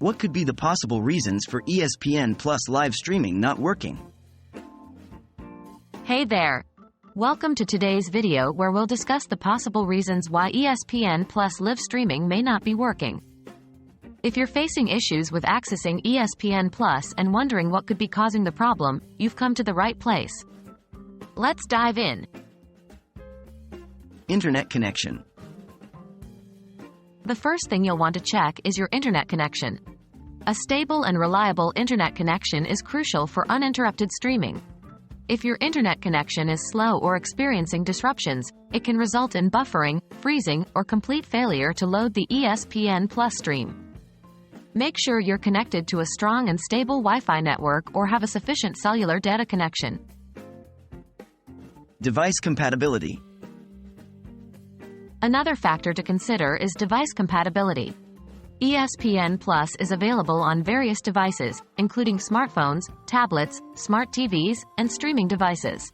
What could be the possible reasons for ESPN Plus live streaming not working? Hey there! Welcome to today's video where we'll discuss the possible reasons why ESPN Plus live streaming may not be working. If you're facing issues with accessing ESPN Plus and wondering what could be causing the problem, you've come to the right place. Let's dive in. Internet connection. The first thing you'll want to check is your internet connection. A stable and reliable internet connection is crucial for uninterrupted streaming. If your internet connection is slow or experiencing disruptions, it can result in buffering, freezing, or complete failure to load the ESPN Plus stream. Make sure you're connected to a strong and stable Wi-Fi network or have a sufficient cellular data connection. Device compatibility. Another factor to consider is device compatibility. ESPN Plus is available on various devices, including smartphones, tablets, smart TVs, and streaming devices.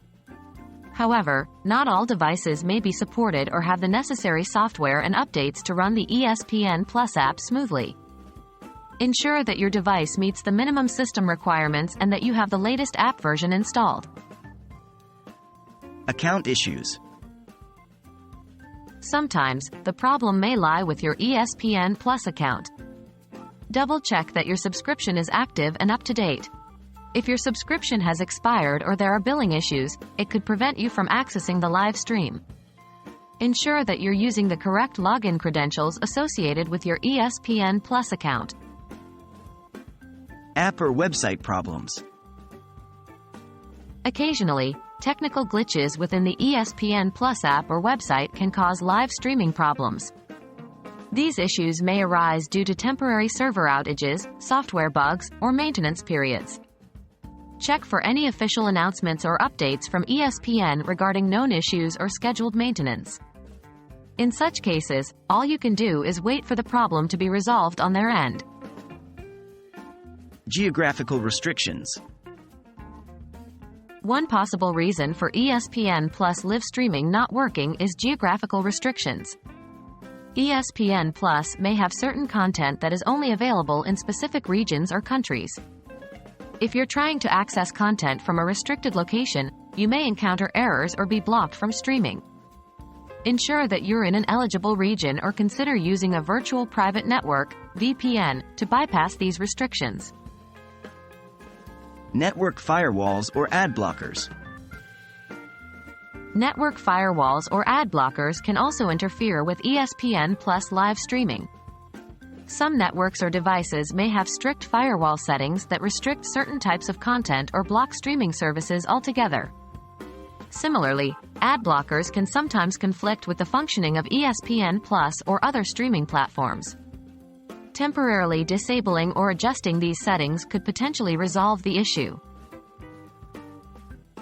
However, not all devices may be supported or have the necessary software and updates to run the ESPN Plus app smoothly. Ensure that your device meets the minimum system requirements and that you have the latest app version installed. Account issues. Sometimes, the problem may lie with your ESPN Plus account. Double-check that your subscription is active and up to date. If your subscription has expired or there are billing issues, it could prevent you from accessing the live stream. Ensure that you're using the correct login credentials associated with your ESPN Plus account. App or website problems. Occasionally, technical glitches within the ESPN Plus app or website can cause live streaming problems. These issues may arise due to temporary server outages, software bugs, or maintenance periods. Check for any official announcements or updates from ESPN regarding known issues or scheduled maintenance. In such cases, all you can do is wait for the problem to be resolved on their end. Geographical restrictions. One possible reason for ESPN Plus live streaming not working is geographical restrictions. ESPN Plus may have certain content that is only available in specific regions or countries. If you're trying to access content from a restricted location, you may encounter errors or be blocked from streaming. Ensure that you're in an eligible region or consider using a virtual private network, VPN, to bypass these restrictions. Network firewalls or ad blockers. Network firewalls or ad blockers can also interfere with ESPN Plus live streaming. Some networks or devices may have strict firewall settings that restrict certain types of content or block streaming services altogether. Similarly, ad blockers can sometimes conflict with the functioning of ESPN Plus or other streaming platforms. Temporarily disabling or adjusting these settings could potentially resolve the issue.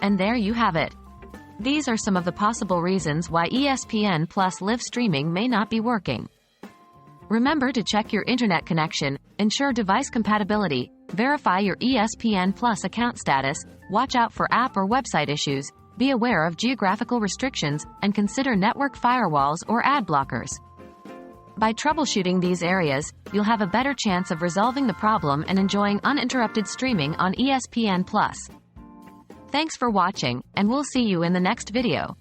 And there you have it. These are some of the possible reasons why ESPN Plus live streaming may not be working. Remember to check your internet connection, ensure device compatibility, verify your ESPN Plus account status, watch out for app or website issues, be aware of geographical restrictions, and consider network firewalls or ad blockers. By troubleshooting these areas, you'll have a better chance of resolving the problem and enjoying uninterrupted streaming on ESPN Plus. Thanks for watching, and we'll see you in the next video.